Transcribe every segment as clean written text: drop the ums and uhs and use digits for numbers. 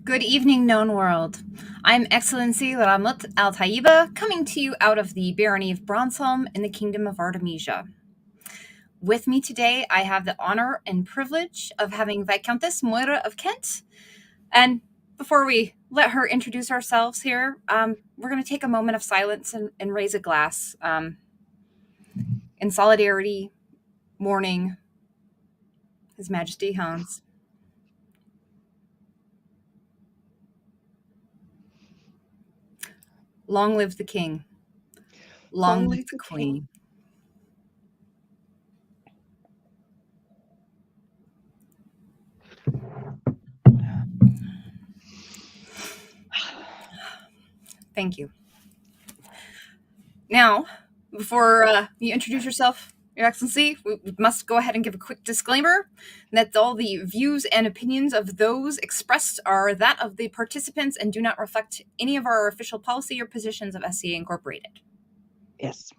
Good evening, known world. I'm Excellency Rahmut al-Tayyiba, coming to you out of the Barony of Bronsholm in the Kingdom of Artemisia. With me today, I have the honor and privilege of having Viscountess Moira of Kent. And before we let her introduce ourselves here, we're going to take a moment of silence and raise a glass in solidarity, mourning His Majesty Hans. Long live the king. Long live the queen. Thank you. Now, before you introduce yourself, Your Excellency, we must go ahead and give a quick disclaimer that all the views and opinions of those expressed are that of the participants and do not reflect any of our official policy or positions of SCA Incorporated. Yes.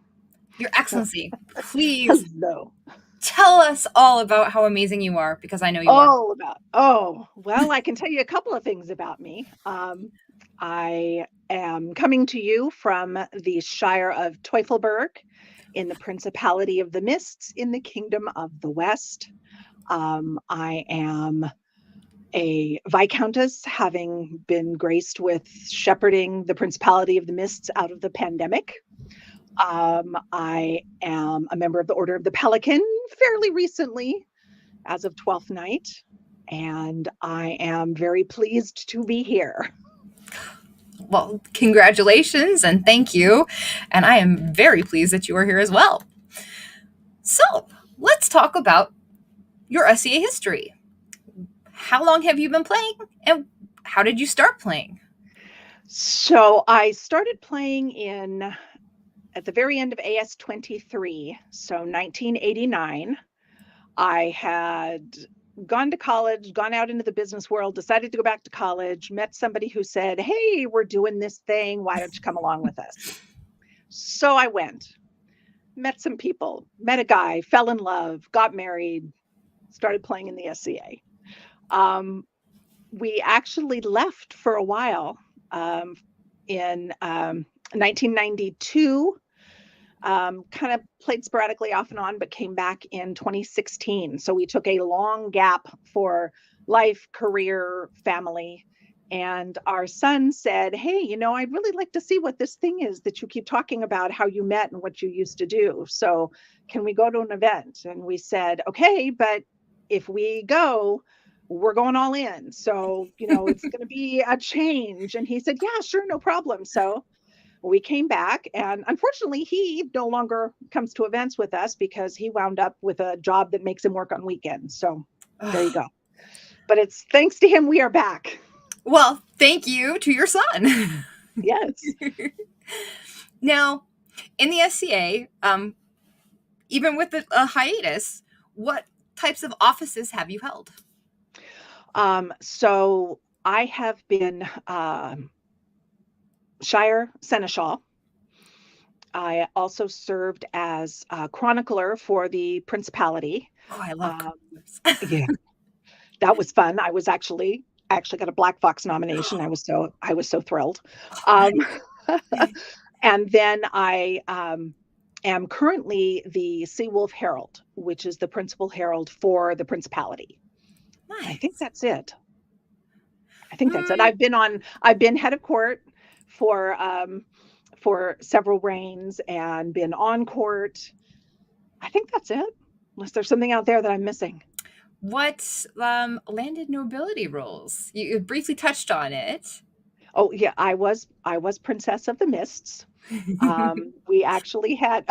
Your Excellency, please Hello. Tell us all about how amazing you are, because I know you are. Well, I can tell you a couple of things about me. I am coming to you from the Shire of Teufelberg in the Principality of the Mists in the Kingdom of the West. I am a Viscountess, having been graced with shepherding the Principality of the Mists out of the pandemic. I am a member of the Order of the Pelican fairly recently, as of 12th night, and I am very pleased to be here. Well, congratulations and thank you. And I am very pleased that you are here as well. So let's talk about your SCA history. How long have you been playing and how did you start playing? So I started playing at the very end of AS23, so 1989. I had gone to college, gone out into the business world, decided to go back to college, met somebody who said, "Hey, we're doing this thing. Why don't you come along with us?" So I went, met some people, met a guy, fell in love, got married, started playing in the SCA. We actually left for a while in 1992. Kind of played sporadically off and on, but came back in 2016. So we took a long gap for life, career, family. And our son said, "Hey, I'd really like to see what this thing is that you keep talking about, how you met and what you used to do. So can we go to an event?" And we said, "Okay, but if we go, we're going all in. So, it's going to be a change." And he said, "Yeah, sure, no problem." So we came back, and unfortunately, he no longer comes to events with us because he wound up with a job that makes him work on weekends. So there you go. But it's thanks to him we are back. Well, thank you to your son. Yes. Now, In the SCA, even with a hiatus, what types of offices have you held? So I have been Shire Seneschal. I also served as a chronicler for the Principality. Oh, I love Um, cruise. yeah, that was fun. I actually got a Black Fox nomination. I was so thrilled. Oh, Um, nice. and then I am currently the Seawolf Herald, which is the principal herald for the Principality. And I think Nice. that's it. I think that's it. Mm, I've been head of court for several reigns and been on court. I think that's it. Unless there's something out there that I'm missing. what landed nobility roles? You briefly touched on it. Oh yeah, I was Princess of the Mists. We actually had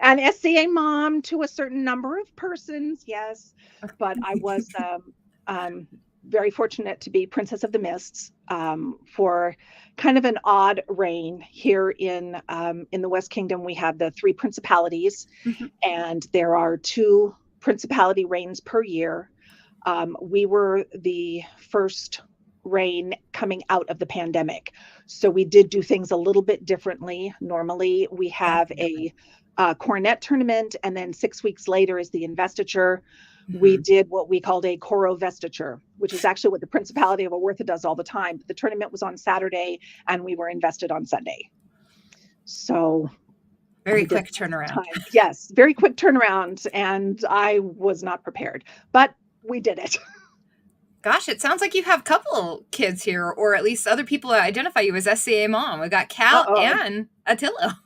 an SCA mom to a certain number of persons, yes, but I was um, very fortunate to be Princess of the Mists for kind of an odd reign here in the West Kingdom. We have the three principalities, Mhm. and there are two principality reigns per year. We were the first reign coming out of the pandemic. So we did do things a little bit differently. Normally, we have Definitely. a coronet tournament, and then 6 weeks later is the investiture. We Mhm. did what we called a chorovestiture, which is actually what the Principality of Awertha does all the time. The tournament was on Saturday, and we were invested on Sunday. So Very we did quick that this turnaround. time. Yes, very quick turnaround, and I was not prepared, but we did it. Gosh, it sounds like you have a couple kids here, or at least other people that identify you as SCA mom. We got Cal Uh-oh. and Attila.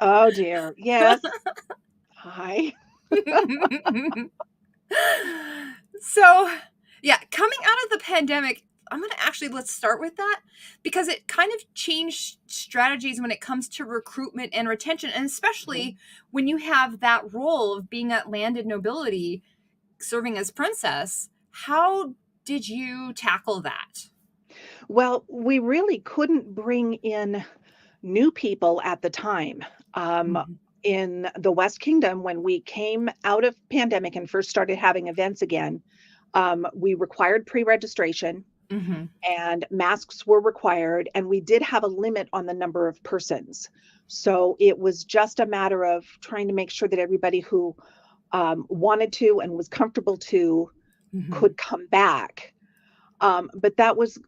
Oh dear. Yes. Hi. So, yeah, coming out of the pandemic, I'm going to actually let's start with that because it kind of changed strategies when it comes to recruitment and retention, and Mhm. especially when you have that role of being at landed nobility, serving as princess. How did you tackle that? Well, we really couldn't bring in new people at the time. Um, Mhm. in the West Kingdom, when we came out of pandemic and first started having events again, we required pre-registration Mhm. and masks were required, and we did have a limit on the number of persons. So it was just a matter of trying to make sure that everybody who wanted to and was comfortable to Mhm. could come back. But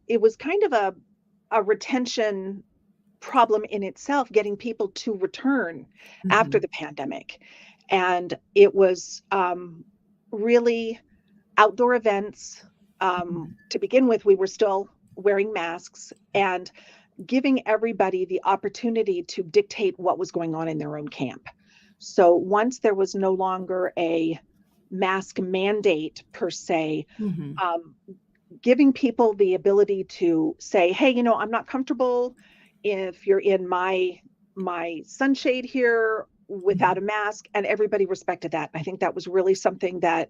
it was kind of a retention problem in itself, getting people to return after Mhm. the pandemic. And it was really outdoor events. Mhm. To begin with, we were still wearing masks and giving everybody the opportunity to dictate what was going on in their own camp. So once there was no longer a mask mandate per se, Mhm. um, giving people the ability to say, "Hey, I'm not comfortable if you're in my sunshade here without a Mhm. mask," and everybody respected that. I think that was really something that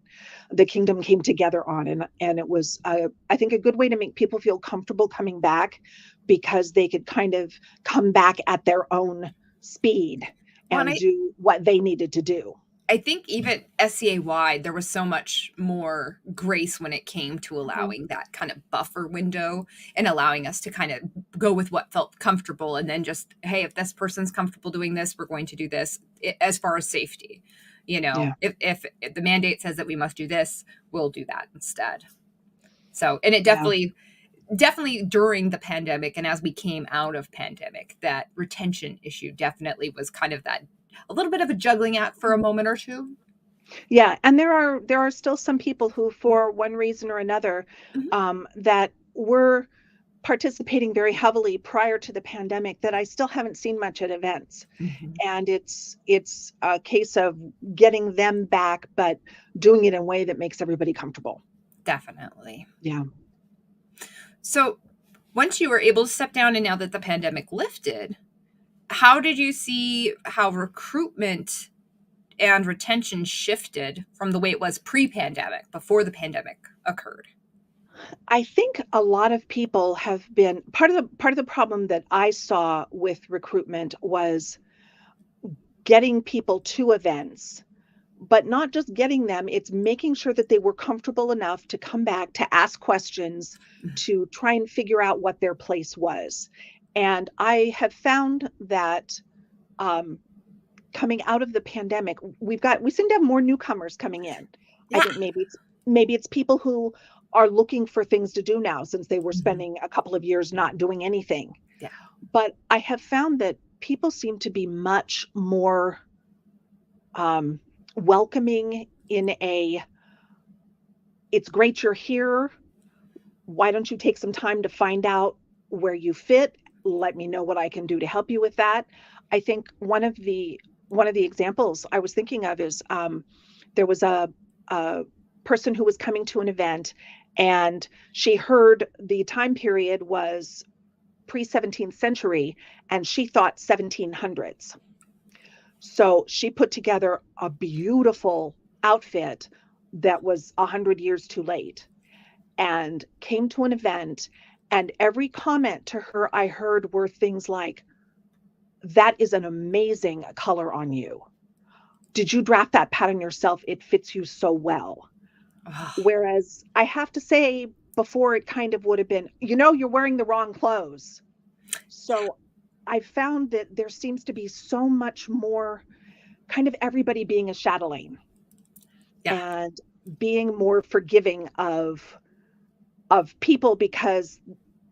the kingdom came together on, and it was, I think, a good way to make people feel comfortable coming back because they could kind of come back at their own speed Well, and and do what they needed to do. I think even SCA wide, there was so much more grace when it came to Mhm. allowing that kind of buffer window and allowing us to kind of go with what felt comfortable and then just, hey, if this person's comfortable doing this, we're going to do this as far as safety. Yeah, If the mandate says that we must do this, we'll do that instead. So, and it yeah. definitely during the pandemic and as we came out of pandemic, that retention issue definitely was kind of that a little bit of a juggling act for a moment or two. Yeah, and there are still some people who, for one reason or another, Mhm. that were participating very heavily prior to the pandemic that I still haven't seen much at events. Mhm. And it's a case of getting them back, but doing it in a way that makes everybody comfortable. Definitely. Yeah. So, once you were able to step down and now that the pandemic lifted, how did you see how recruitment and retention shifted from the way it was pre-pandemic, before the pandemic occurred? I think a lot of people have been part of the problem that I saw with recruitment was getting people to events, but not just getting them, it's making sure that they were comfortable enough to come back, to ask questions, to try and figure out what their place was. And I have found that coming out of the pandemic, we seem to have more newcomers coming in. Yeah. I think maybe it's people who are looking for things to do now since they were spending a couple of years not doing anything. Yeah. But I have found that people seem to be much more welcoming in a, it's great you're here. Why don't you take some time to find out where you fit? Let me know what I can do to help you with that. I think one of the examples I was thinking of is there was a person who was coming to an event, and she heard the time period was pre-17th century, and she thought 1700s. So she put together a beautiful outfit that was 100 years too late, and came to an event, and every comment to her I heard were things like, "That is an amazing color on you. Did you draft that pattern yourself? It fits you so well." Whereas I have to say, before it kind of would have been, you're wearing the wrong clothes. So I found that there seems to be so much more kind of everybody being a chatelaine. Yeah. And being more forgiving of people, because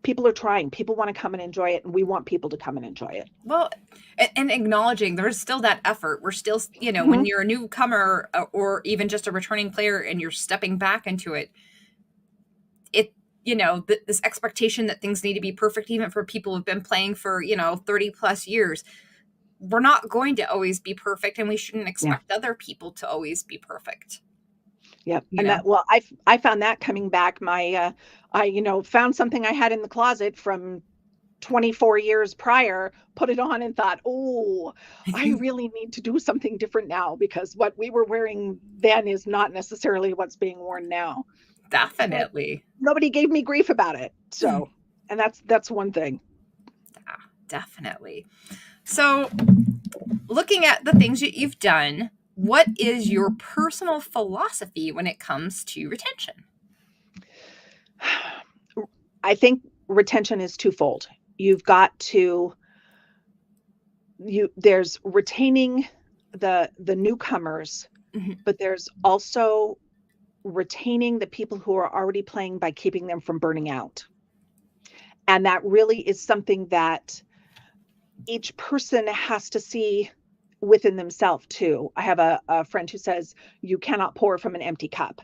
people are trying. People want to come and enjoy it, and we want people to come and enjoy it. Well, and acknowledging there's still that effort. We're still, when you're a newcomer or even just a returning player and you're stepping back into it, this expectation that things need to be perfect, even for people who've been playing for, 30 plus years. We're not going to always be perfect, and we shouldn't expect other people to always be perfect. Yep. And I found that coming back. I found something I had in the closet from 24 years prior, put it on and thought, oh, I really need to do something different now, because what we were wearing then is not necessarily what's being worn now. Definitely. But nobody gave me grief about it. So, and that's one thing. Yeah, definitely. So looking at the things that you've done, what is your personal philosophy when it comes to retention? I think retention is twofold. You've got to, there's retaining the newcomers, but there's also retaining the people who are already playing by keeping them from burning out. And that really is something that each person has to see within themselves too. I have a friend who says, you cannot pour from an empty cup.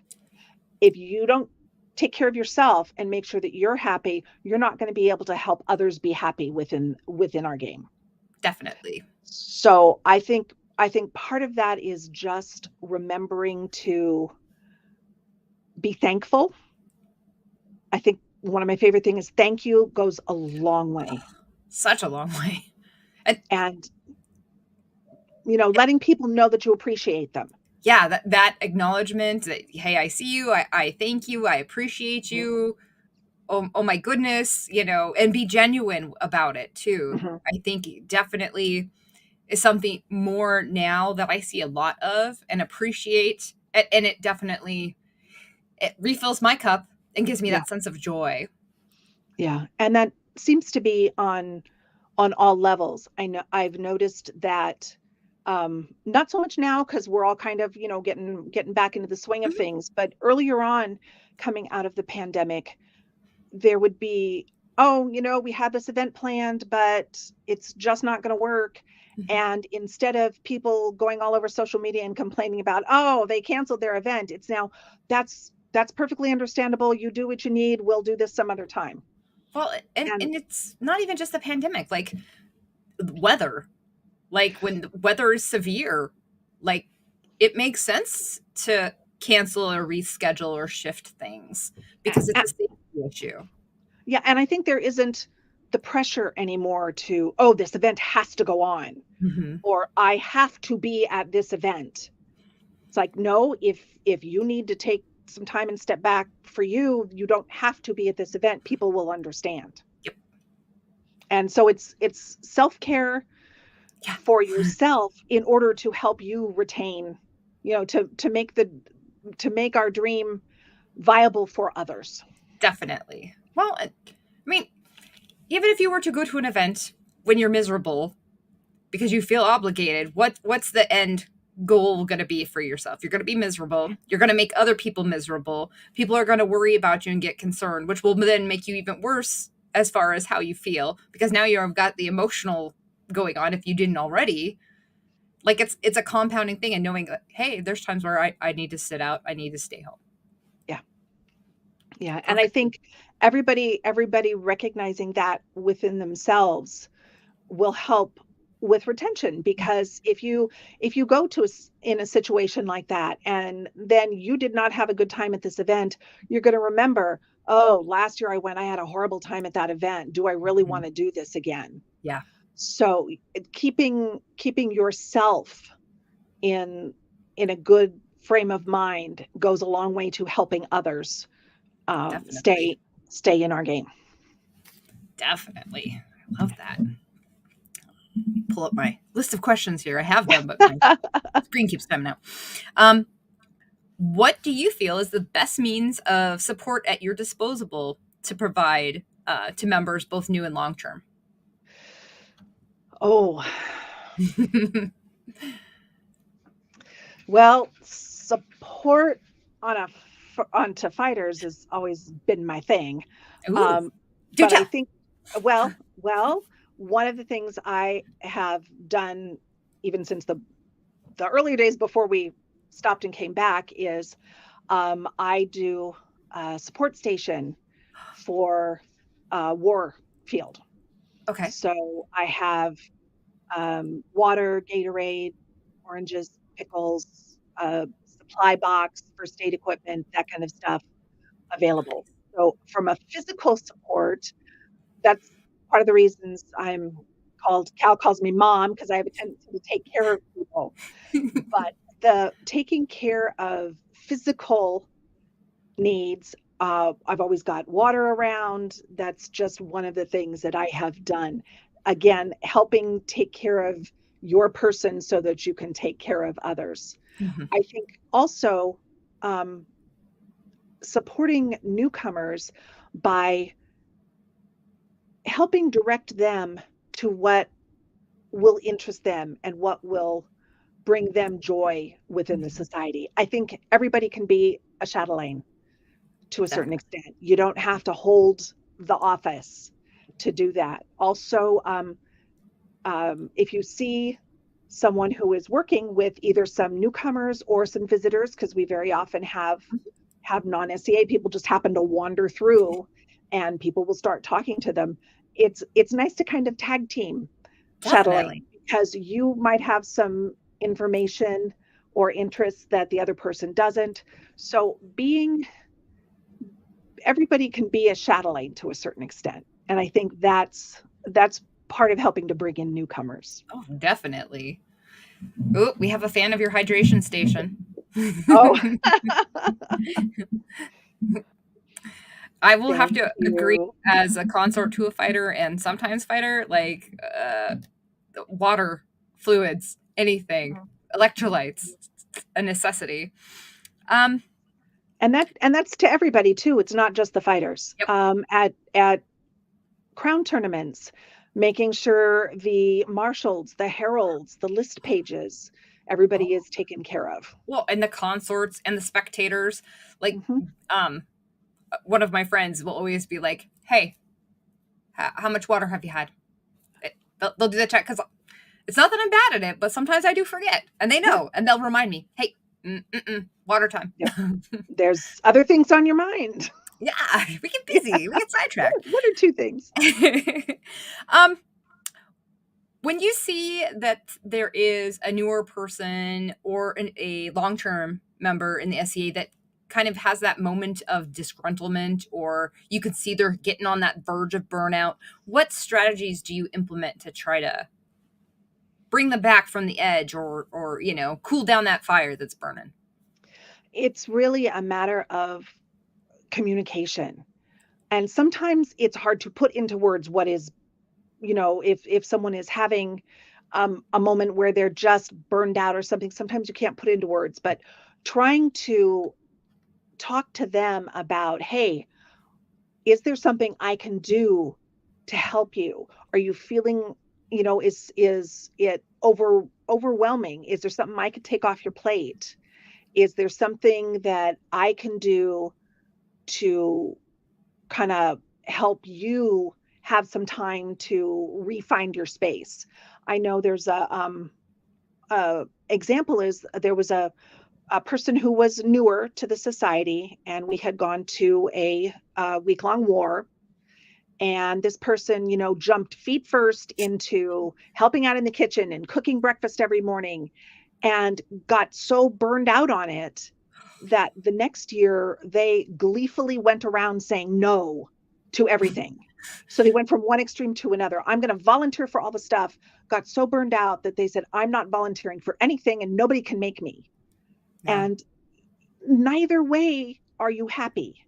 If you don't take care of yourself and make sure that you're happy, you're not going to be able to help others be happy within our game. Definitely. So I think part of that is just remembering to be thankful. I think one of my favorite things is thank you goes a long way. Such a long way. And letting people know that you appreciate them. Yeah, that acknowledgement that, hey, I see you, I thank you, I appreciate you. Oh my goodness, and be genuine about it too. I think definitely is something more now that I see a lot of and appreciate. And it definitely, it refills my cup and gives me that sense of joy. Yeah. And that seems to be on all levels. I've noticed that, not so much now, because we're all kind of, getting back into the swing of things. But earlier on, coming out of the pandemic, there would be, we had this event planned, but it's just not going to work. And instead of people going all over social media and complaining about, they canceled their event, it's now, that's perfectly understandable. You do what you need. We'll do this some other time. Well, and it's not even just the pandemic, like weather. Like when the weather is severe, like it makes sense to cancel or reschedule or shift things because it's a safety issue. Yeah. And I think there isn't the pressure anymore to, this event has to go on, or I have to be at this event. It's like, no, if you need to take some time and step back for you don't have to be at this event. People will understand. Yep. And so it's self-care. for yourself in order to help you retain, to make our dream viable for others. Definitely. Well, I mean, even if you were to go to an event when you're miserable because you feel obligated, what's the end goal going to be for yourself? You're going to be miserable. You're going to make other people miserable. People are going to worry about you and get concerned, which will then make you even worse as far as how you feel, because now you've got the emotional going on if you didn't already. Like it's a compounding thing, and knowing that, hey, there's times where I need to sit out, I need to stay home. Yeah. Yeah. And I Perfect. think everybody recognizing that within themselves will help with retention, because if you go to in a situation like that and then you did not have a good time at this event, you're going to remember, oh, last year I went, I had a horrible time at that event. Do I really want to do this again? Yeah. So keeping yourself in a good frame of mind goes a long way to helping others Definitely. stay in our game. Definitely. I love that. Pull up my list of questions here. I have them, but my screen keeps coming out. What do you feel is the best means of support at your disposal to provide to members, both new and long term? Oh, well, support onto fighters has always been my thing. Ooh, do But I tell. think, well, one of the things I have done even since the early days before we stopped and came back is I do a support station for war field. Okay. So I have water, Gatorade, oranges, pickles, supply box, first aid equipment, that kind of stuff available. So from a physical support, that's part of the reasons Cal calls me mom, because I have a tendency to take care of people. But the taking care of physical needs, I've always got water around. That's just one of the things that I have done. Again, helping take care of your person so that you can take care of others. Mhm. I think also um, supporting newcomers by helping direct them to what will interest them and what will bring them joy within the society. I think everybody can be a chatelaine to a certain Definitely. extent. You don't have to hold the office to do that. Also, if you see someone who is working with either some newcomers or some visitors, because we very often have non-SCA people just happen to wander through and people will start talking to them. It's nice to kind of tag team chatelaine, Definitely. because you might have some information or interests that the other person doesn't. So everybody can be a chatelaine to a certain extent. And I think that's part of helping to bring in newcomers. Oh, definitely. Oh, we have a fan of your hydration station. Oh, I will have thank to agree, you. as a consort to a fighter and sometimes fighter, like water, fluids, anything, Mhm. electrolytes, a necessity. Um, And that's to everybody too. It's not just the fighters. yep. At crown tournaments, making sure the marshals, the heralds, the list pages, everybody Oh, is taken care of. well, and the consorts and the spectators, like, Mhm. um, one of my friends will always be like, "Hey, how much water have you had?" They'll do the check, because it's not that I'm bad at it, but sometimes I do forget, and they Yeah, know, and they'll remind me, "Hey, water time." yeah. There's other things on your mind. Yeah, we get Yeah. busy, we get sidetracked. One or two things. um, when you see that there is a newer person or a long term member in the SCA that kind of has that moment of disgruntlement, or you can see they're getting on that verge of burnout, what strategies do you implement to try to bring them back from the edge, or cool down that fire that's burning? It's really a matter of communication. And sometimes it's hard to put into words what is, if someone is having a moment where they're just burned out or something. Sometimes you can't put into words, but trying to talk to them about, hey, is there something I can do to help you? Are you feeling, is it overwhelming? Is there something I could take off your plate? Is there something that I can do to kind of help you have some time to re-find your space? I know there's a example is there was a person who was newer to the society, and we had gone to a week-long war. And this person, jumped feet first into helping out in the kitchen and cooking breakfast every morning, and got so burned out on it that the next year they gleefully went around saying no to everything. So they went from one extreme to another. I'm going to volunteer for all the stuff. Got so burned out that they said, I'm not volunteering for anything and nobody can make me. Yeah. And neither way are you happy.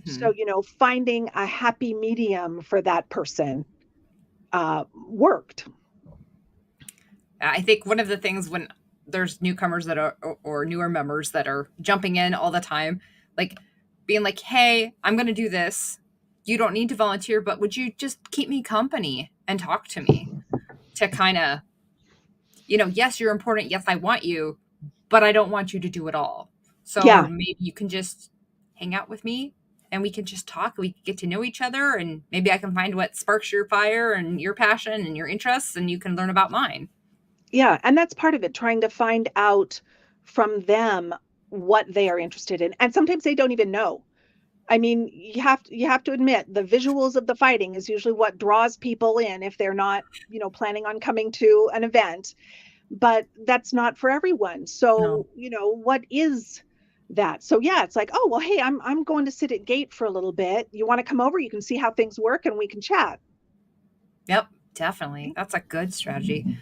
So, finding a happy medium for that person worked. I think one of the things when there's newcomers that are, or newer members that are jumping in all the time, like being like, hey, I'm going to do this. You don't need to volunteer, but would you just keep me company and talk to me to kind of, yes, you're important. Yes, I want you, but I don't want you to do it all. So Yeah. maybe you can just hang out with me and we can just talk. We can get to know each other, and maybe I can find what sparks your fire and your passion and your interests, and you can learn about mine. Yeah. And that's part of it, trying to find out from them what they are interested in. And sometimes they don't even know. I mean, you have to admit the visuals of the fighting is usually what draws people in if they're not, planning on coming to an event. But that's not for everyone. No. So, what is that? So yeah, it's like, oh, well, hey, I'm going to sit at gate for a little bit. You want to come over? You can see how things work and we can chat. Yep, definitely. That's a good strategy.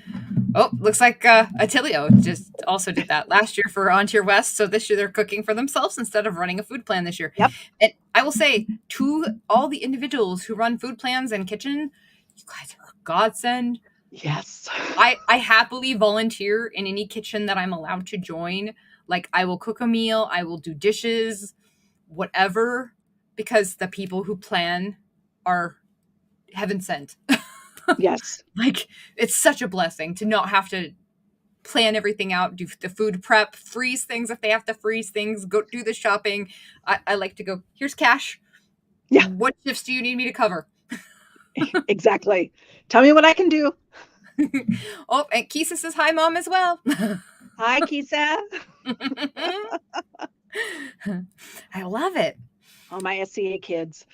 Oh, looks like Attilio just also did that last year for On to Your West. So this year they're cooking for themselves instead of running a food plan this year. Yep. And I will say to all the individuals who run food plans and kitchen, you guys are a godsend. Yes. I happily volunteer in any kitchen that I'm allowed to join. Like, I will cook a meal, I will do dishes, whatever, because the people who plan are heaven sent. Yes. Like, it's such a blessing to not have to plan everything out, do the food prep, freeze things if they have to freeze things, go do the shopping. I like to go, here's cash. Yeah. What shifts do you need me to cover? Exactly. Tell me what I can do. Oh, and Kisa says hi, Mom, as well. Hi, Kisa. I love it. All my SCA kids.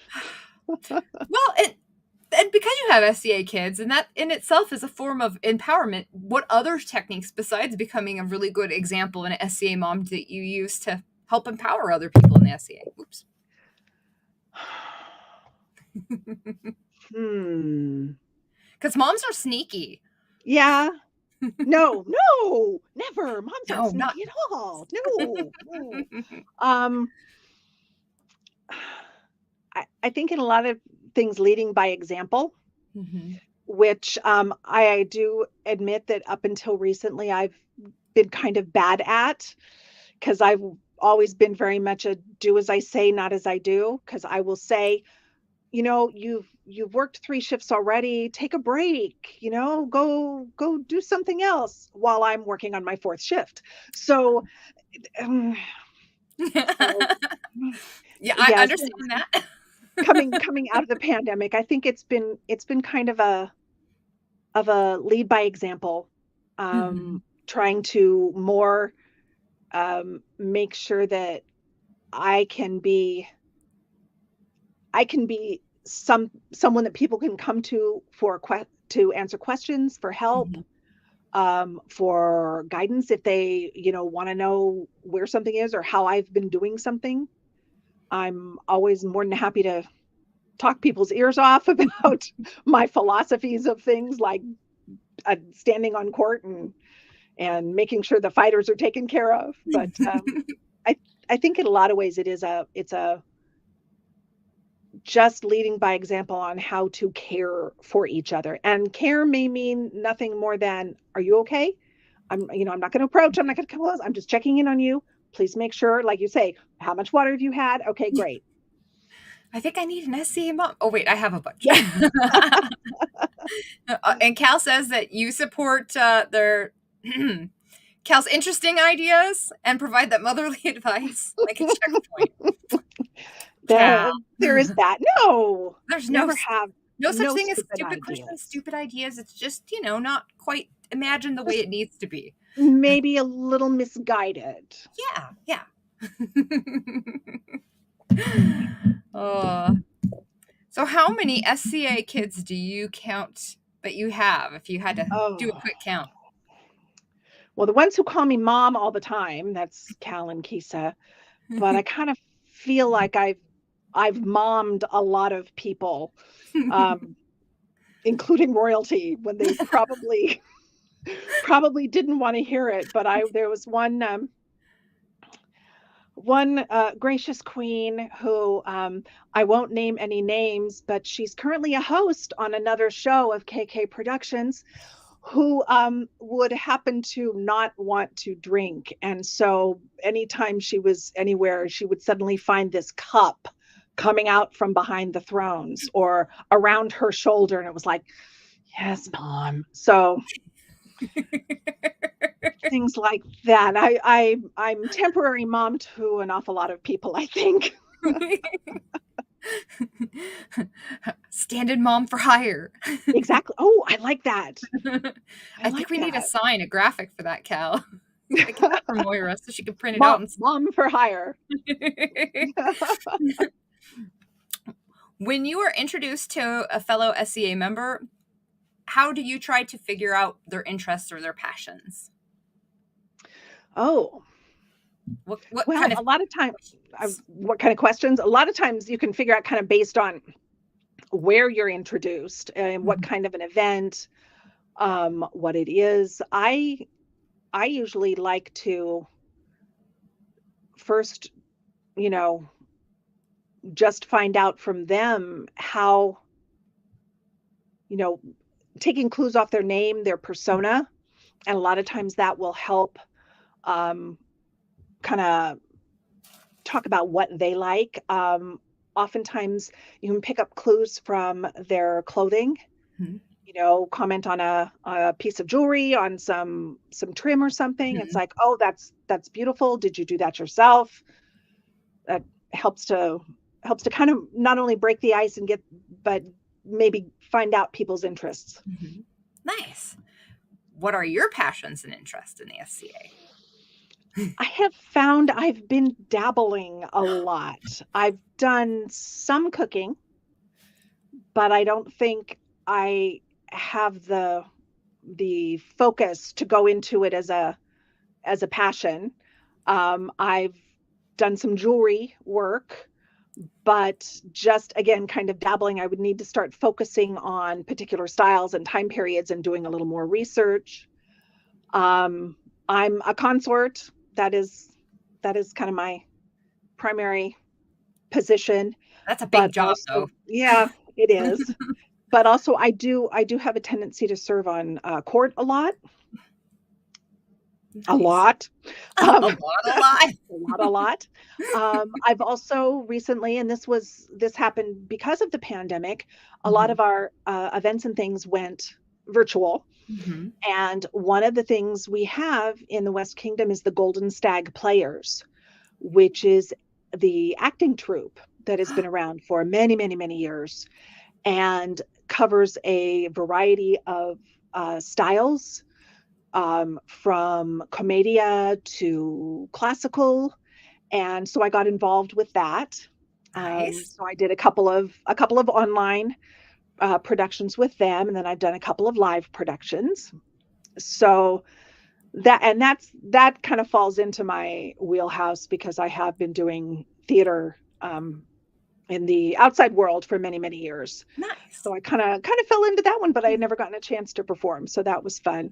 Well, and because you have SCA kids, and that in itself is a form of empowerment, what other techniques besides becoming a really good example and an SCA mom that you use to help empower other people in the SCA? Oops. Because moms are sneaky. Yeah. No, never. Moms aren't sneaky at all. No. I think in a lot of things leading by example, which I do admit that up until recently I've been kind of bad at, because I've always been very much a do as I say, not as I do. Because I will say, you've worked 3 shifts already. Take a break. Go do something else while I'm working on my 4th shift. So, yeah, I understand that. coming out of the pandemic, I think it's been kind of a lead by example, trying to more make sure that I can be someone that people can come to to answer questions, for help, for guidance if they want to know where something is or how I've been doing something. I'm always more than happy to talk people's ears off about my philosophies of things, like standing on court and making sure the fighters are taken care of. But I think in a lot of ways it's a just leading by example on how to care for each other. And care may mean nothing more than, are you okay? I'm not going to approach. I'm not going to come close. I'm just checking in on you. Please make sure, like you say, how much water have you had? Okay, great. I think I need an SCA mom. Oh, wait, I have a bunch. Yeah. And Cal says that you support their Cal's interesting ideas and provide that motherly advice like a checkpoint. There is that. No, there's never have no such no thing as stupid stupid ideas. questions, stupid ideas. It's just, not quite imagined the way it needs to be. Maybe a little misguided. Yeah. So how many SCA kids do you count that you have if you had to do a quick count? Well, the ones who call me mom all the time, that's Cal and Kisa. But I kind of feel like I've mommed a lot of people, including royalty, when they probably didn't want to hear it. But there was one gracious queen who, I won't name any names, but she's currently a host on another show of KK Productions, who would happen to not want to drink. And so anytime she was anywhere, she would suddenly find this cup coming out from behind the thrones or around her shoulder. And it was like, yes, mom. So things like that. I'm temporary mom to an awful lot of people, I think. Stand-in mom for hire. Exactly. Oh, I like that. I think we need a sign, a graphic for that, Cal. I get that from Moira so she can print it out. And mom for hire. When you are introduced to a fellow SCA member, how do you try to figure out their interests or their passions? Oh, what kind of a lot of times, what kind of questions? A lot of times you can figure out kind of based on where you're introduced and what kind of an event, what it is. I usually like to first, just find out from them how, taking clues off their name, their persona. And a lot of times that will help kind of talk about what they like. Oftentimes you can pick up clues from their clothing, comment on a piece of jewelry, on some trim or something. It's like, oh, that's beautiful. Did you do that yourself? That helps to kind of not only break the ice but maybe find out people's interests. Nice. What are your passions and interests in the SCA? I have found I've been dabbling a lot. I've done some cooking, but I don't think I have the focus to go into it as a passion. I've done some jewelry work, but just again, kind of dabbling. I would need to start focusing on particular styles and time periods and doing a little more research. I'm a consort. That is kind of my primary position. That's a big job, though. Yeah, it is. But also, I do have a tendency to serve on court a lot. Nice. A lot. A lot. I've also recently, and this happened because of the pandemic, a lot of our events and things went virtual. And one of the things we have in the West Kingdom is the Golden Stag Players, which is the acting troupe that has been around for many, many, many years and covers a variety of styles, from commedia to classical. And so I got involved with that. Nice. So I did a couple of online productions with them, and then I've done a couple of live productions. So that kind of falls into my wheelhouse because I have been doing theater in the outside world for many, many years. Nice. So I kind of fell into that one, but I had never gotten a chance to perform. So that was fun.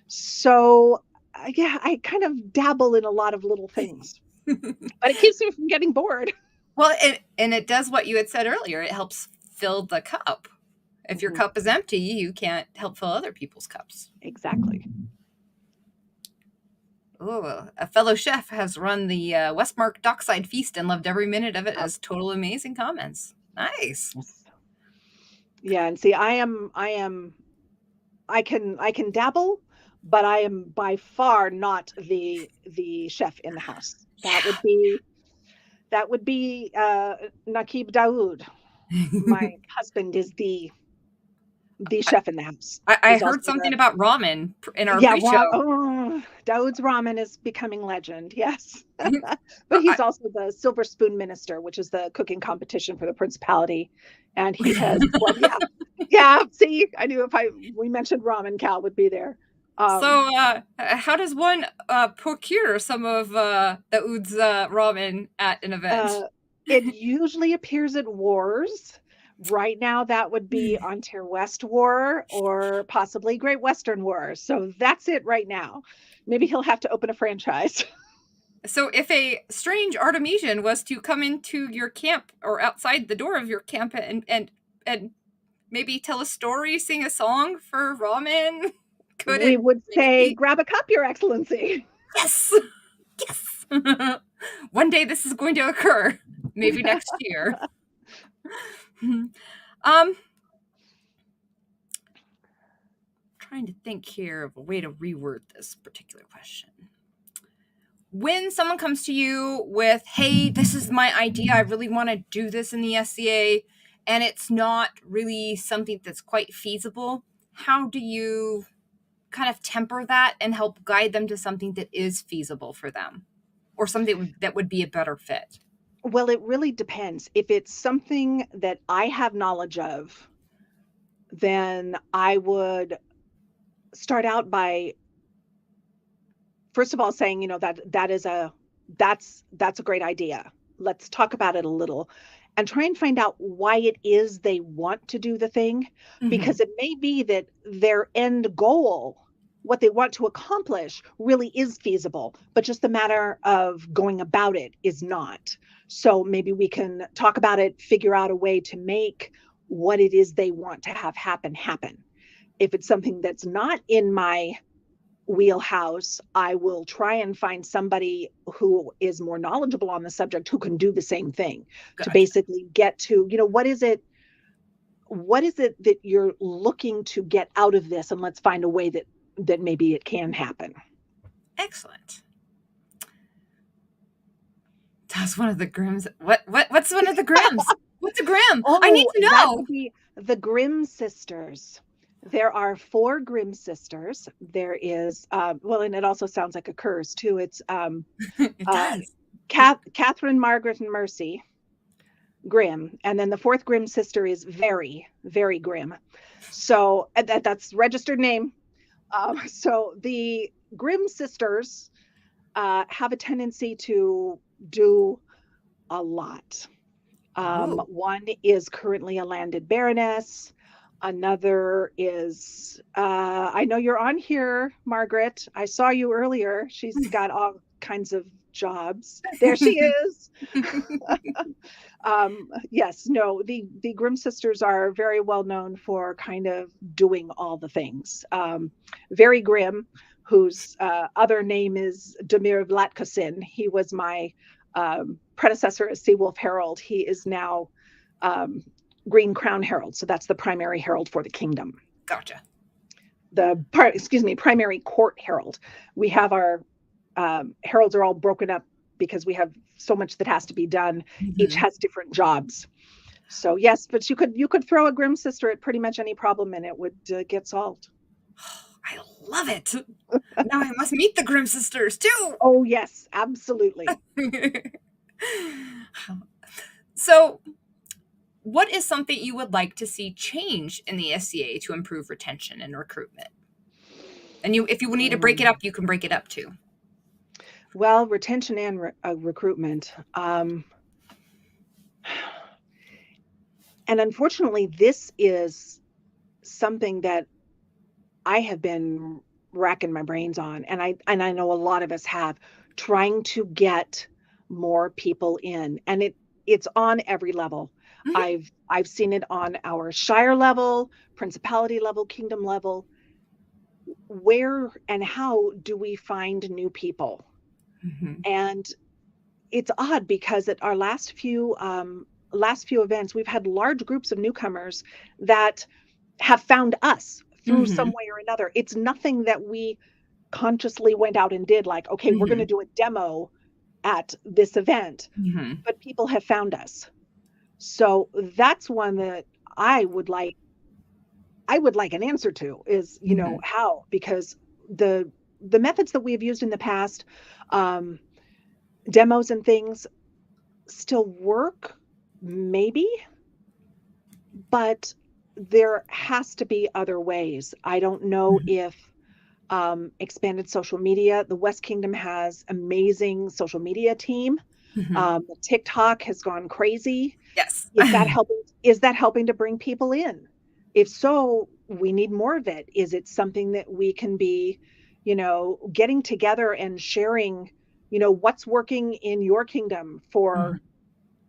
So yeah, I kind of dabble in a lot of little things, but it keeps me from getting bored. Well, and it does what you had said earlier. It helps fill the cup. If your cup is empty, you can't help fill other people's cups. Exactly. Oh, a fellow chef has run the Westmark Dockside Feast and loved every minute of it as total amazing comments. Nice. Yeah, and see, I can dabble, but I am by far not the chef in the house. That would be Naqib Daoud. My husband is the chef in the house. I He's heard also something about ramen in our yeah, pre-show. Daoud's ramen is becoming legend. Yes, but he's also the Silver Spoon Minister, which is the cooking competition for the Principality, and he has yeah. See, I knew if we mentioned ramen, Cal would be there. So, how does one procure some of Daoud's ramen at an event? It usually appears at wars. Right now, that would be Ontario-West War or possibly Great Western War. So that's it right now. Maybe he'll have to open a franchise. So if a strange Artemisian was to come into your camp or outside the door of your camp and maybe tell a story, sing a song for ramen, We would say, grab a cup, Your Excellency. Yes. Yes. One day this is going to occur. Maybe next year. Trying to think here of a way to reword this particular question. When someone comes to you with, hey, this is my idea, I really want to do this in the SCA, and it's not really something that's quite feasible, how do you kind of temper that and help guide them to something that is feasible for them or something that would be a better fit? Well, it really depends. If it's something that I have knowledge of, then I would start out by first of all saying, that's a great idea. Let's talk about it a little and try and find out why it is they want to do the thing, because it may be that their end goal, what they want to accomplish, really is feasible, but just the matter of going about it is not. So maybe we can talk about it, figure out a way to make what it is they want to have happen. If it's something that's not in my wheelhouse, I will try and find somebody who is more knowledgeable on the subject who can do the same thing. Gotcha. To basically get to, what is it that you're looking to get out of this, and let's find a way that maybe it can happen. Excellent. That's one of the Grimms. What's one of the Grimms? What's a Grimm? I need to know. That would be the Grimm sisters. There are 4 Grimm sisters. There is, and it also sounds like a curse too. It's it does. Catherine, Margaret, and Mercy Grimm. And then the 4th Grimm sister is Very, Very Grimm. So that's registered name. So the Grimm sisters have a tendency to do a lot. One is currently a landed baroness. Another is, I know you're on here, Margaret. I saw you earlier. She's got all kinds of jobs. There she is. Yes, no, the Grimm sisters are very well known for kind of doing all the things. Very Grimm, whose other name is Demir Vlatkosin. He was my predecessor as Seawolf Herald. He is now Green Crown Herald, so that's the primary herald for the kingdom. Gotcha. Primary court herald. We have our heralds are all broken up because we have so much that has to be done. Each has different jobs. So yes, but you could throw a Grimm sister at pretty much any problem and it would get solved. I love it. Now I must meet the Grimm sisters too. Oh yes, absolutely. So, what is something you would like to see change in the SCA to improve retention and recruitment? And if you need to break it up, you can break it up too. Well, retention and recruitment. And unfortunately, this is something that I have been racking my brains on. And I know a lot of us have, trying to get more people in. And it's on every level. Mhm. I've seen it on our shire level, principality level, kingdom level. Where and how do we find new people? Mhm. And it's odd because at our last few events, we've had large groups of newcomers that have found us through some Mhm. way or another. It's nothing that we consciously went out and did, like, okay, we're going to Mhm. do a demo at this event, Mhm. but people have found us. So that's one that I would like I would like an answer to is, Mhm. how, because the methods that we have used in the past, um, demos and things still work, maybe, but there has to be other ways. I don't know Mhm. if expanded social media. The West Kingdom has amazing social media team. Mhm. TikTok has gone crazy. Yes. Is that helping to bring people in? If so, we need more of it. Is it something that we can be, getting together and sharing, what's working in your kingdom for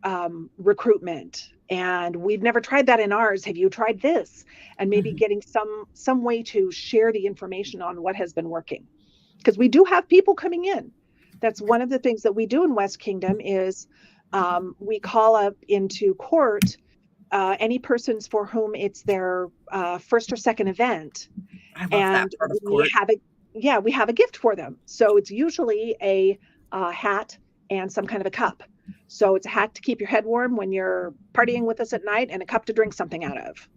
Mhm. recruitment? And we've never tried that in ours. Have you tried this? And maybe Mhm. getting some way to share the information on what has been working, because we do have people coming in. That's one of the things that we do in West Kingdom is we call up into court any persons for whom it's their first or second event, I love that and part of court. we have a gift for them. So it's usually a hat and some kind of a cup. So it's a hat to keep your head warm when you're partying with us at night, and a cup to drink something out of.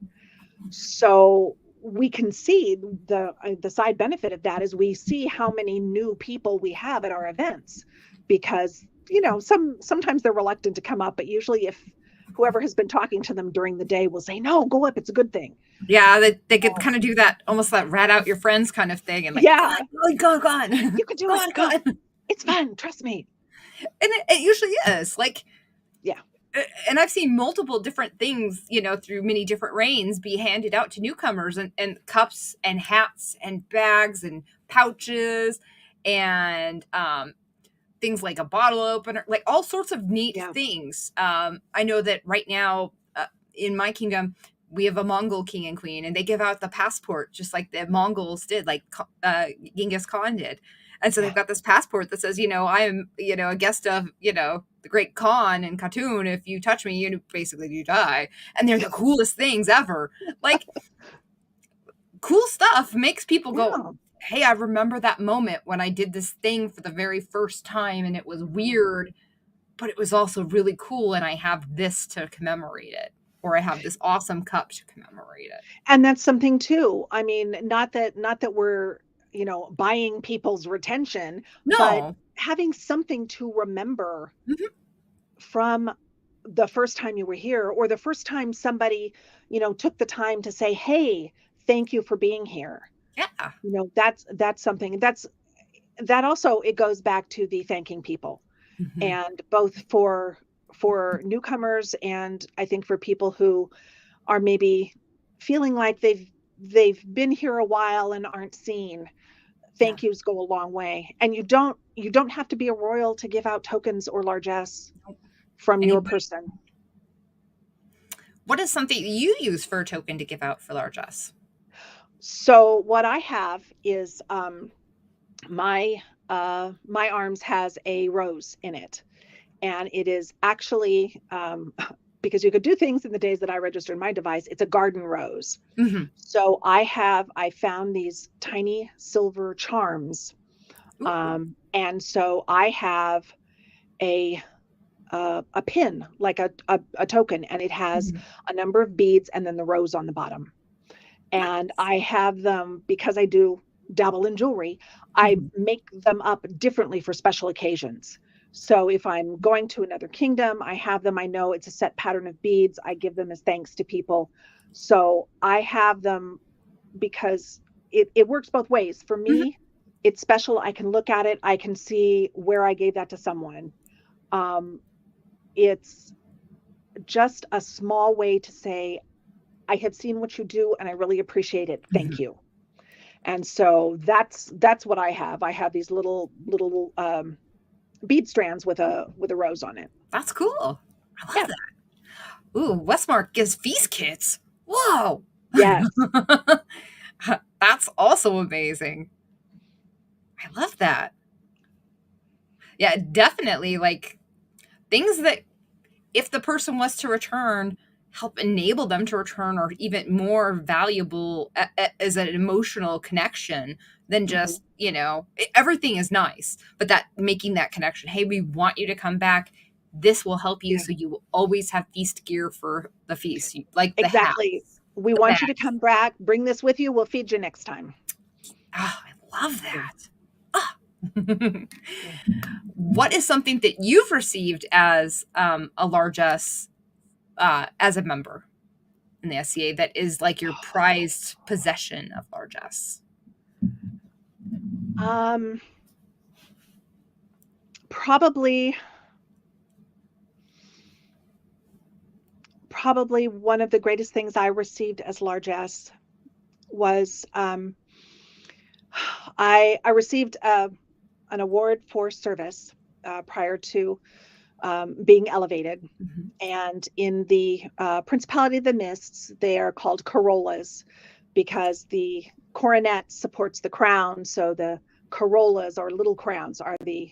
So we can see the side benefit of that is we see how many new people we have at our events, because sometimes they're reluctant to come up, but usually if whoever has been talking to them during the day will say, no, go up, it's a good thing. Yeah, they could Um, kind of do that, almost that rat out your friends kind of thing, and like, go yeah, on, go on, go on, go on, you can do go it, on, go come, on. it's fun, trust me. And it usually is like, Yeah, and I've seen multiple different things, through many different reigns be handed out to newcomers, and cups and hats and bags and pouches and things like a bottle opener, like all sorts of neat yeah, things. I know that right now in my kingdom, we have a Mongol king and queen, and they give out the passport just like the Mongols did, like Genghis Khan did. And so yeah, they've got this passport that says, I am, a guest of, the great Khan in Khatun. If you touch me, basically you die. And they're the coolest things ever. Like, cool stuff makes people go, yeah. hey, I remember that moment when I did this thing for the very first time and it was weird, but it was also really cool. And I have this to commemorate it, or I have this awesome cup to commemorate it. And that's something too. I mean, not that we're, buying people's retention, but No. having something to remember Mhm. from the first time you were here, or the first time somebody, took the time to say, "Hey, thank you for being here." Yeah. That's something that also it goes back to the thanking people, Mhm. and both for newcomers, and I think for people who are maybe feeling like they've been here a while and aren't seen. Yeah. Thank yous go a long way. And you don't have to be a royal to give out tokens or largesse from your Anybody? person. What is something you use for a token to give out for largesse? So what I have is my my arms has a rose in it, and it is actually because you could do things in the days that I registered my device. It's a garden rose. Mhm. So I found these tiny silver charms. Ooh. And so I have a a pin, like a token, and it has Mhm. a number of beads and then the rose on the bottom. And Nice. I have them because I do dabble in jewelry. I Mhm. make them up differently for special occasions. So if I'm going to another kingdom, I have them. I know it's a set pattern of beads. I give them as thanks to people. So I have them because it works both ways. For Mhm. me, it's special. I can look at it. I can see where I gave that to someone. Um, it's just a small way to say, I have seen what you do and I really appreciate it. Thank Mhm. you. And so that's what I have. I have these little bead strands with a rose on it. That's cool. I love Yeah. that. Ooh, Westmark gives feast kits. Whoa. Yes. That's also amazing. I love that. Yeah, definitely. Like things that if the person was to return, help enable them to return or even more valuable as an emotional connection than just, everything is nice, but that making that connection, hey, we want you to come back. This will help you. Yeah. So you will always have feast gear for the feast, like the Exactly. hats, We the want you to bags. come back. Bring this with you. We'll feed you next time. Oh, I love Yeah. that. Ah. Yeah. What is something that you've received as a largesse as a member in the SCA that is like your prized possession of largesse? Um, probably one of the greatest things I received as largesse was I received an award for service prior to being elevated. Mhm. And in the Principality of the Mists, they are called corollas because the coronet supports the crown. So the corollas or little crowns are the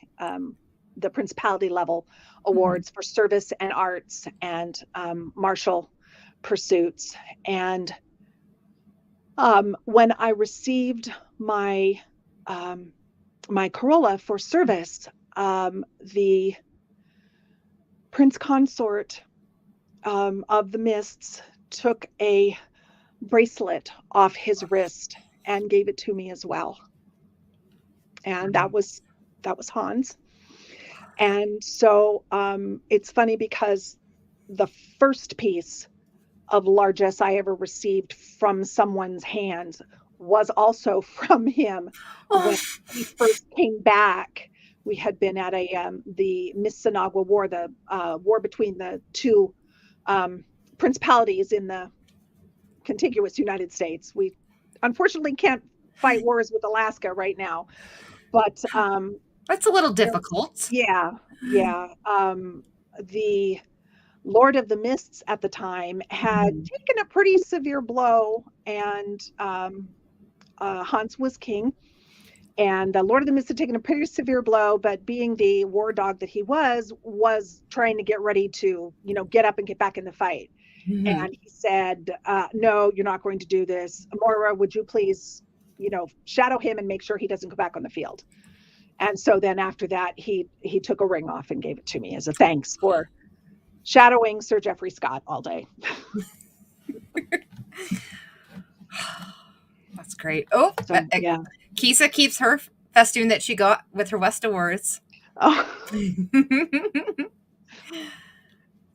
principality level Mhm. awards for service and arts and martial pursuits. And when I received my um, my corolla for service, the Prince Consort of the Mists took a bracelet off his wrist and gave it to me as well. And that was Hans. And so it's funny because the first piece of largesse I ever received from someone's hands was also from him Oh, when he first came back. We had been at the Missinagua War, the war between the two principalities in the contiguous United States. We unfortunately can't fight wars with Alaska right now, but that's a little there was, difficult. yeah, yeah. The Lord of the Mists at the time had Mhm. taken a pretty severe blow, and Hans was king. And the Lord of the Mists had taken a pretty severe blow, but being the war dog that he was trying to get ready to, get up and get back in the fight. Mhm. And he said, "No, you're not going to do this. Moira, would you please, shadow him and make sure he doesn't go back on the field?" And so then after that, he took a ring off and gave it to me as a thanks for shadowing Sir Geoffrey Scott all day. That's great. Oh, So yeah. Kisa keeps her festoon that she got with her West Awards. Oh,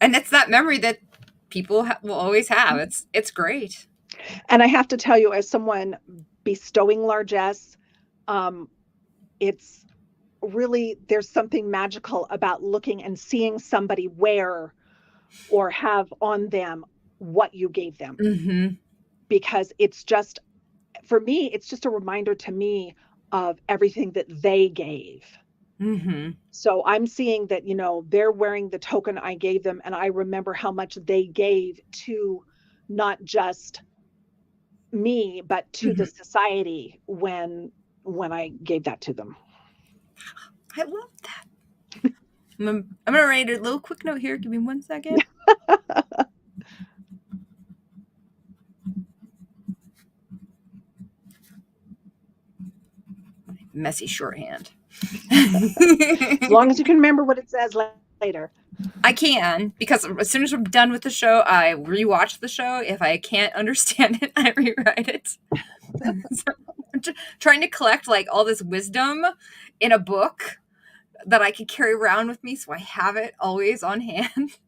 And it's that memory that people will always have. It's great. and I have to tell you, as someone bestowing largesse, um, it's really there's something magical about looking and seeing somebody wear or have on them what you gave them, Mhm. because it's just for me, it's just a reminder to me of everything that they gave. Mhm. So I'm seeing that, they're wearing the token I gave them, and I remember how much they gave to not just me, but to the Mhm. society when I gave that to them. I love that. I'm gonna write a little quick note here. Give me 1 second. Messy shorthand. As long as you can remember what it says later. I can, because as soon as we're done with the show, I rewatch the show. If I can't understand it, I rewrite it. So I'm trying to collect like all this wisdom in a book that I can carry around with me so I have it always on hand.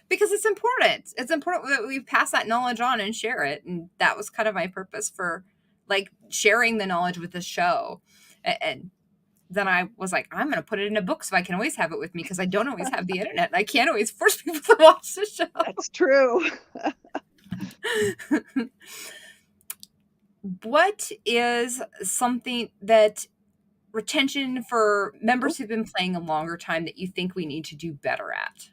Because it's important. It's important that we pass that knowledge on and share it. And that was kind of my purpose for like sharing the knowledge with this show. And then I was like, I'm going to put it in a book so I can always have it with me because I don't always have the internet. And I can't always force people to watch the That's true. show. What is something that retention for members who've been playing a longer time that you think we need to do better at?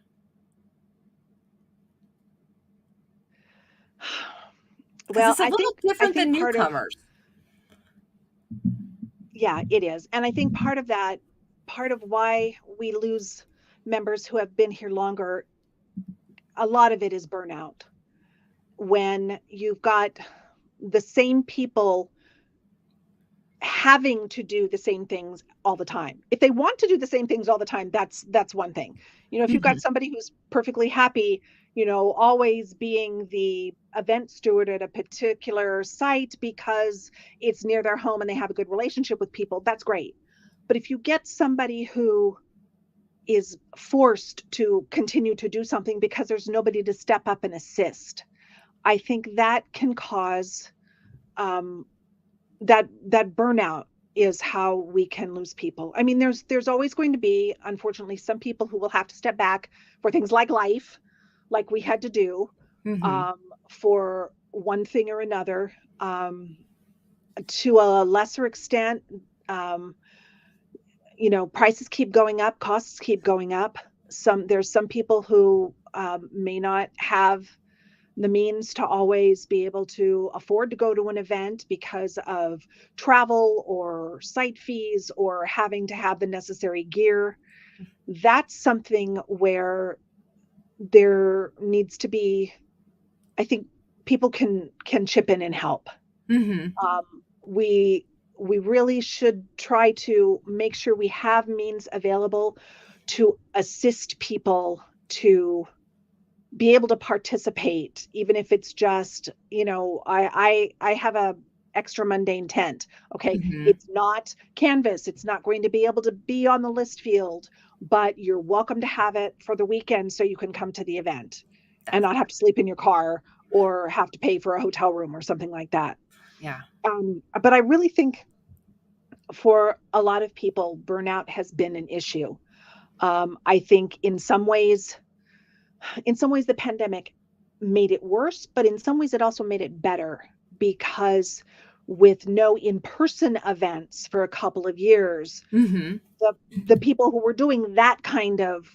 Because Well, it's a little I different than think newcomers. yeah, it is. And I think part of why we lose members who have been here longer, a lot of it is burnout. When you've got the same people having to do the same things all the time. If they want to do the same things all the time, that's one thing. If you've got Mhm. somebody who's perfectly happy, always being the event steward at a particular site because it's near their home and they have a good relationship with people, that's great. But if you get somebody who is forced to continue to do something because there's nobody to step up and assist, I think that can cause um, that burnout is how we can lose people. I mean, there's always going to be, unfortunately, some people who will have to step back for things like life, like we had to do, Mhm. um, for one thing or another. To a lesser extent, um, prices keep going up, costs keep going up. There's some people who may not have the means to always be able to afford to go to an event because of travel or site fees or having to have the necessary gear. That's something where there needs to be, I think people can chip in and help. Mhm. Um, we we really should try to make sure we have means available to assist people to be able to participate, even if it's just, I have a extra mundane tent. Okay. Mhm. It's not canvas. It's not going to be able to be on the list field, but you're welcome to have it for the weekend so you can come to the event and not have to sleep in your car or have to pay for a hotel room or something like that. Yeah. But I really think for a lot of people, burnout has been an issue. I think in some ways the pandemic made it worse, but in some ways it also made it better because with no in-person events for a couple of years, Mhm. the people who were doing that kind of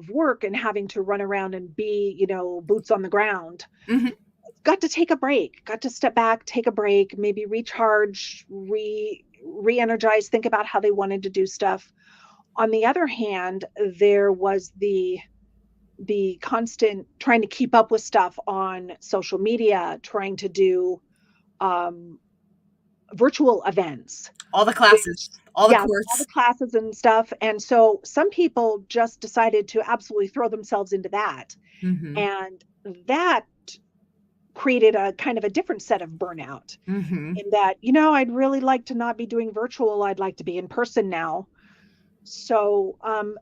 work and having to run around and be, boots on the ground, Mhm. got to take a break, got to step back, take a break, maybe recharge, re-energize, think about how they wanted to do stuff. On the other hand, there was the constant trying to keep up with stuff on social media, trying to do um, virtual events, All the classes, which, all the yeah, all the course. classes and stuff. And so some people just decided to absolutely throw themselves into that. Mhm. And that created a kind of a different set of burnout Mhm. in that, I'd really like to not be doing virtual. I'd like to be in person now. So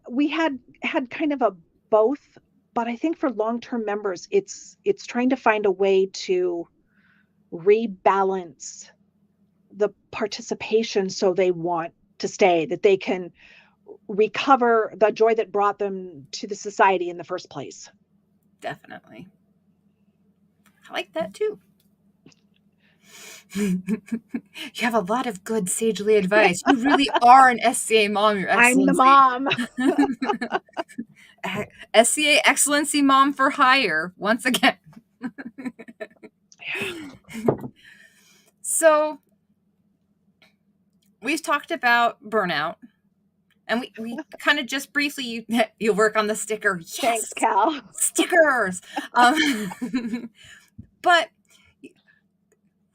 we had kind of a both, but I think for long-term members, it's trying to find a way to rebalance the participation so they want to stay, that they can recover the joy that brought them to the society in the first place. Definitely. I like that too. You have a lot of good sagely advice. You really are an SCA mom, Your I'm the Excellency. mom. SCA Excellency Mom for Hire, once again. So, we've talked about burnout, and we kind of just briefly, you'll work on the sticker. Thanks, Yes! Cal. Stickers! But,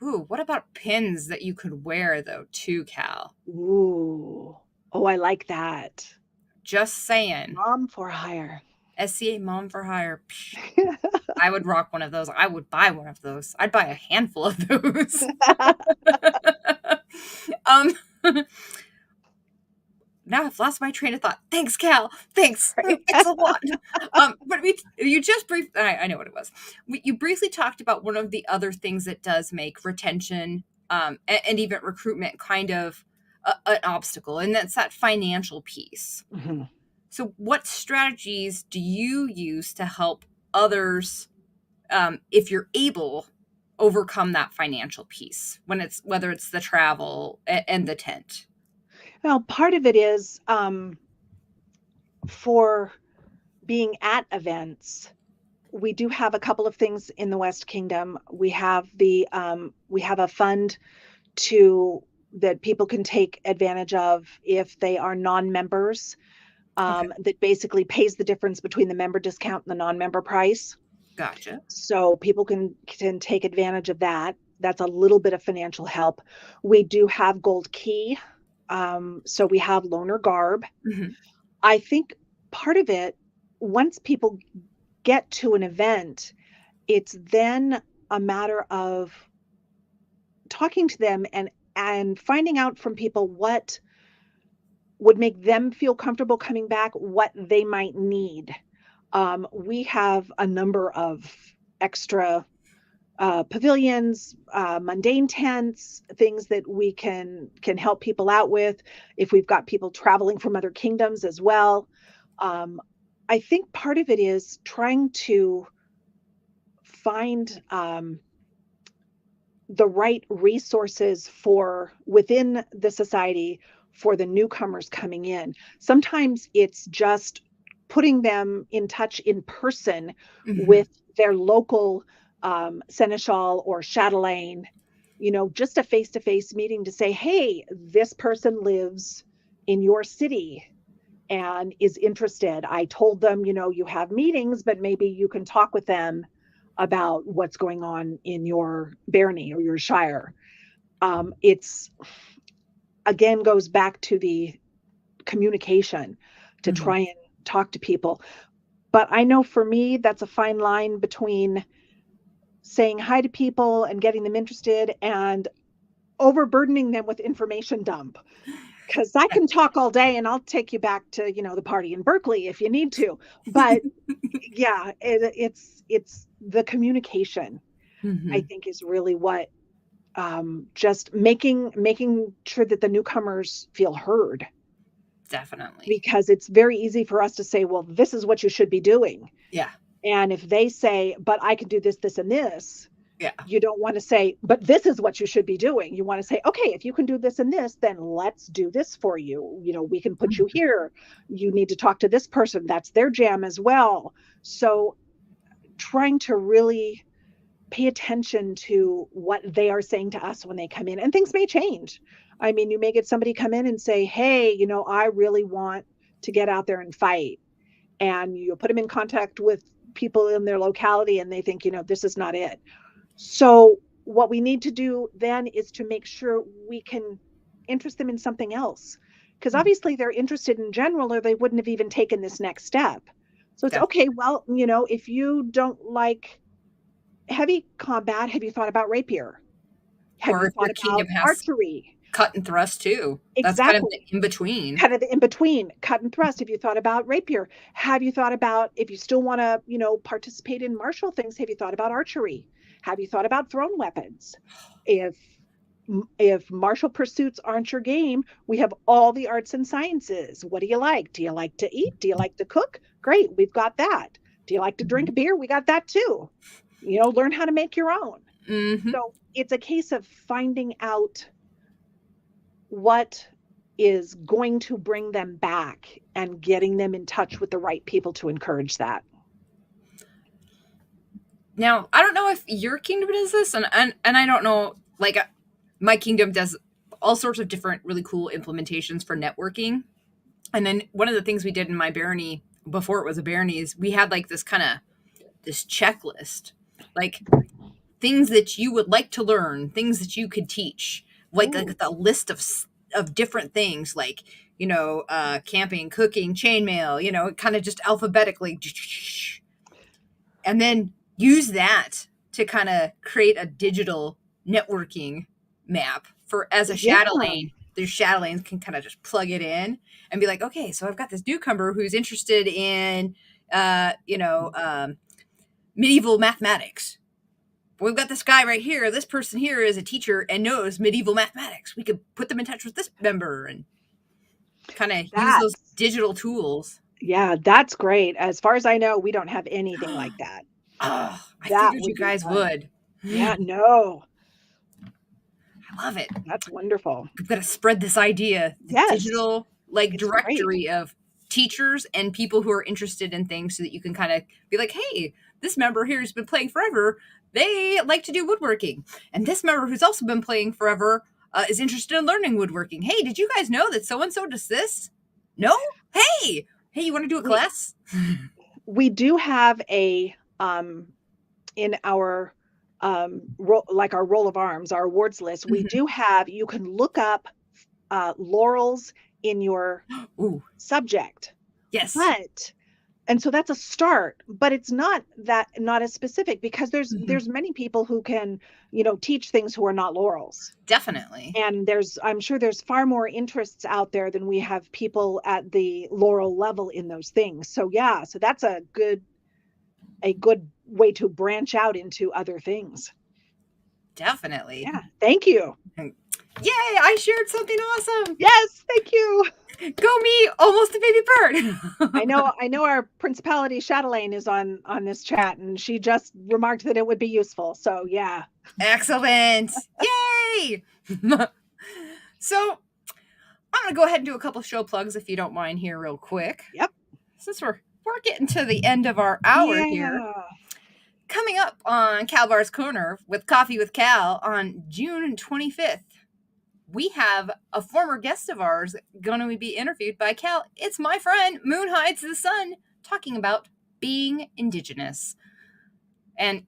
ooh, what about pins that you could wear, though, too, Cal? Ooh. Oh, I like that. Just saying. Mom for hire. SCA Mom for Hire. Psh, I would rock one of those. I would buy one of those. I'd buy a handful of those. um, Now I've lost my train of thought. Thanks, Cal. Thanks. Right. It's a lot. But you just briefly, I know what it was. You briefly talked about one of the other things that does make retention and even recruitment kind of an obstacle, and that's that financial piece. Mhm. So, what strategies do you use to help others, if you're able, overcome that financial piece when it's whether it's the travel and the tent? Well, part of it is for being at events. we do have a couple of things in the West Kingdom. We have a fund that people can take advantage of if they are non-members, Okay. that basically pays the difference between the member discount and the non-member price. Gotcha. So people can take advantage of that. That's a little bit of financial help. We do have Gold Key. So we have loaner garb. Mm-hmm. I think part of it, once people get to an event, it's then a matter of talking to them and finding out from people what would make them feel comfortable coming back, what they might need. We have a number of extra pavilions, mundane tents, things that we can help people out with. If we've got people traveling from other kingdoms as well, I think part of it is trying to find the right resources for within the society for the newcomers coming in. Sometimes it's just putting them in touch in person Mm-hmm. with their local seneschal or chatelaine, just a face-to-face meeting to say, hey, this person lives in your city and is interested. I told them, you have meetings, but maybe you can talk with them about what's going on in your barony or your shire. It's again goes back to the communication to Mm-hmm. try and talk to people. But I know for me, that's a fine line between saying hi to people and getting them interested and overburdening them with information dump. Because I can talk all day and I'll take you back to, the party in Berkeley if you need to. But yeah, it's the communication, I Mm-hmm. think, is really what just making sure that the newcomers feel heard, Definitely. because it's very easy for us to say, well, this is what you should be doing. Yeah. And if they say, but I can do this, this, and this, Yeah. you don't want to say, but this is what you should be doing. You want to say, okay, if you can do this and this, then let's do this for you. We can put you Mm-hmm. here. You need to talk to this person. That's their jam as well. So trying to really pay attention to what they are saying to us when they come in, and things may change. I mean, you may get somebody come in and say, hey, I really want to get out there and fight. And you put them in contact with people in their locality and they think, this is not it. So what we need to do then is to make sure we can interest them in something else. Because obviously they're interested in general, or they wouldn't have even taken this next step. So it's Definitely. okay. Well, if you don't like heavy combat, have you thought about rapier? Have Or you if your thought kingdom about has archery? cut and thrust too. That's kind of the Exactly. in between. Kind of the in between, cut and thrust. Have you thought about rapier? Have you thought about, if you still want to, participate in martial things, have you thought about archery? Have you thought about thrown weapons? If martial pursuits aren't your game, we have all the arts and sciences. What do you like? Do you like to eat? Do you like to cook? Great, we've got that. Do you like to drink beer? We got that too. Learn how to make your own. Mm-hmm. So it's a case of finding out what is going to bring them back and getting them in touch with the right people to encourage that. Now, I don't know if your kingdom does this, and I don't know, like, my kingdom does all sorts of different really cool implementations for networking. And then one of the things we did in my barony before it was a barony is we had like this checklist, like things that you would like to learn, things that you could teach, like a list of different things, like camping, cooking, chainmail, kind of just alphabetically, and then use that to kind of create a digital networking map for as a shadow Yeah. lane. Their shadow lanes can kind of just plug it in and be like, okay, so I've got this newcomer who's interested in, uh, you know, um, medieval mathematics. We've got this guy right here. This person here is a teacher and knows medieval mathematics. We could put them in touch with this member and kind of use those That's, digital tools. yeah, that's great. As far as I know, we don't have anything like that. Oh, I That figured you would be guys fun. would. Yeah, no, I love it. that's wonderful. We've got to spread this idea, the Yes, digital like it's great. directory of teachers and people who are interested in things so that you can kind of be like, hey, this member here who's been playing forever, they like to do woodworking. And this member who's also been playing forever is interested in learning woodworking. Hey, did you guys know that so-and-so does this? No? Hey, you want to do a class? We do have a, in our, like our roll of arms, our awards list, we do have, you can look up laurels in your subject. Yes. And so that's a start, but it's not as specific, because there's many people who can, teach things who are not laurels. Definitely. And I'm sure there's far more interests out there than we have people at the laurel level in those things. So yeah, so that's a good way to branch out into other things. Definitely. Yeah. Thank you. Yay, I shared something awesome. Yes, thank you. Go me, almost a baby bird. I know our Principality Chatelaine is on this chat, and she just remarked that it would be useful. So yeah. Excellent. Yay. So I'm going to go ahead and do a couple show plugs, if you don't mind, here real quick. Yep. Since we're getting to the end of our hour here. Coming up on Kal-bardr's Corner with Coffee with Cal on June 25th, we have a former guest of ours going to be interviewed by Cal. It's my friend, Moon Hides the Sun, talking about being Indigenous. And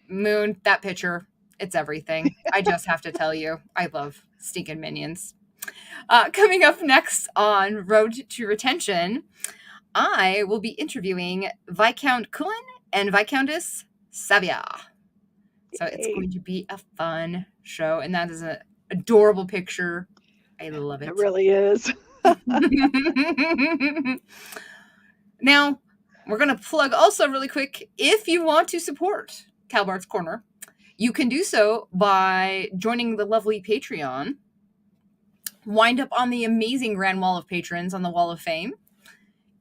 Moon, that picture, it's everything. I just have to tell you, I love stinking minions. Coming up next on Road to Retention, I will be interviewing Viscount Cullen and Viscountess Moira. So it's going to be a fun show, and that is an adorable picture. I love it. It really is. Now, we're going to plug also really quick, if you want to support Kal-bardr's Corner, you can do so by joining the lovely Patreon. Wind up on the amazing Grand Wall of Patrons on the Wall of Fame.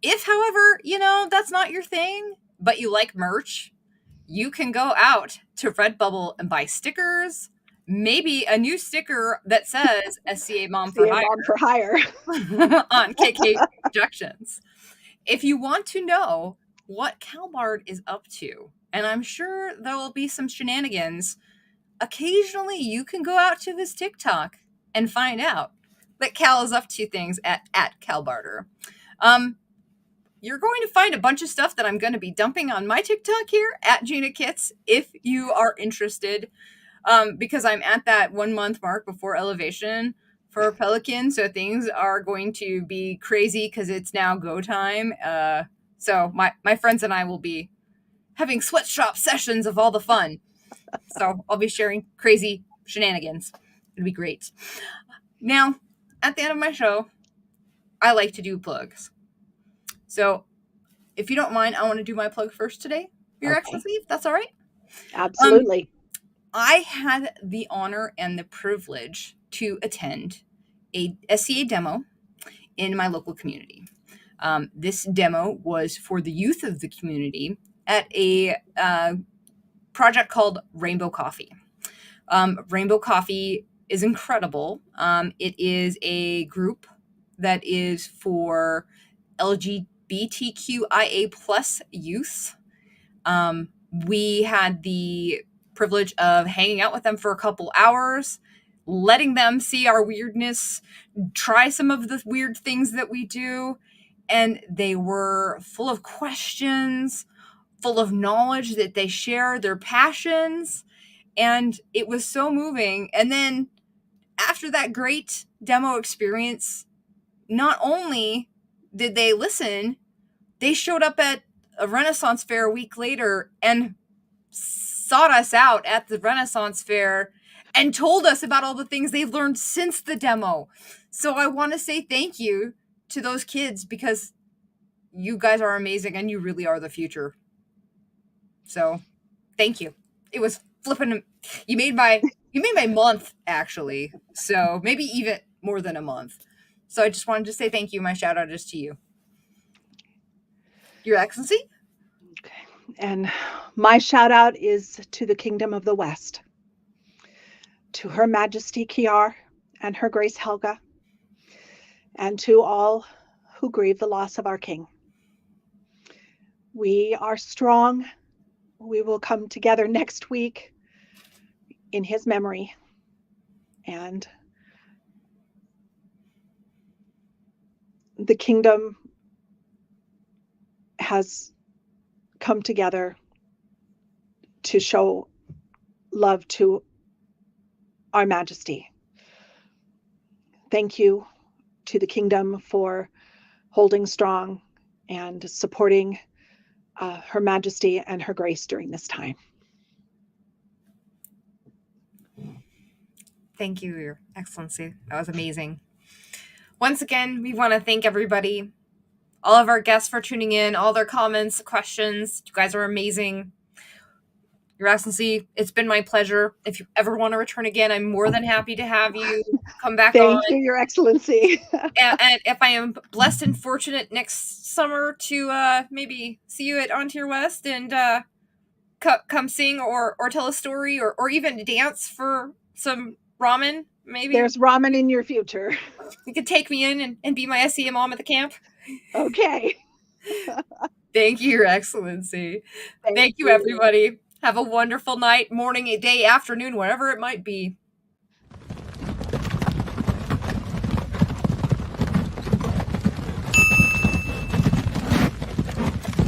If, however, that's not your thing, but you like merch, you can go out to Redbubble and buy stickers, maybe a new sticker that says SCA Mom for Hire on KK Productions. If you want to know what Kal-bard is up to, and I'm sure there will be some shenanigans, occasionally you can go out to his TikTok and find out that Cal is up to things at Kal-bardr. You're going to find a bunch of stuff that I'm going to be dumping on my TikTok here at Gina Kits if you are interested, because I'm at that 1 month mark before elevation for Pelican. So things are going to be crazy because it's now go time. So my friends and I will be having sweatshop sessions of all the fun. So I'll be sharing crazy shenanigans. It'll be great. Now, at the end of my show, I like to do plugs. So, if you don't mind, I want to do my plug first today, Your Excellency, if that's all right? Absolutely. I had the honor and the privilege to attend a SCA demo in my local community. This demo was for the youth of the community at a project called Rainbow Coffee. Rainbow Coffee is incredible. It is a group that is for LGBTQIA plus youth. We had the privilege of hanging out with them for a couple hours, letting them see our weirdness, try some of the weird things that we do. And they were full of questions, full of knowledge that they share their passions. And it was so moving. And then after that great demo experience, not only did they listen, they showed up at a Renaissance fair a week later and sought us out at the Renaissance fair and told us about all the things they've learned since the demo. So I want to say thank you to those kids, because you guys are amazing and you really are the future. So thank you. It was flipping. You made my month, actually. So maybe even more than a month. So I just wanted to say thank you. My shout out is to you, Your Excellency. Okay. And my shout out is to the Kingdom of the West, to Her Majesty Kiar and Her Grace Helga, and to all who grieve the loss of our King. We are strong. We will come together next week in his memory. And the kingdom has come together to show love to Our Majesty. Thank you to the kingdom for holding strong and supporting Her Majesty and Her Grace during this time. Thank you, Your Excellency. That was amazing. Once again, we want to thank everybody, all of our guests for tuning in, all their comments, questions. You guys are amazing. Your Excellency, it's been my pleasure. If you ever want to return again, I'm more than happy to have you come back on. Thank you, Your Excellency. And if I am blessed and fortunate next summer to maybe see you at On to Your West and come sing or tell a story or even dance for some ramen, maybe. There's ramen in your future. You could take me in and be my SEA mom at the camp. Okay. Thank you, Your Excellency. Thank you, everybody. Have a wonderful night, morning, day, afternoon, whatever it might be.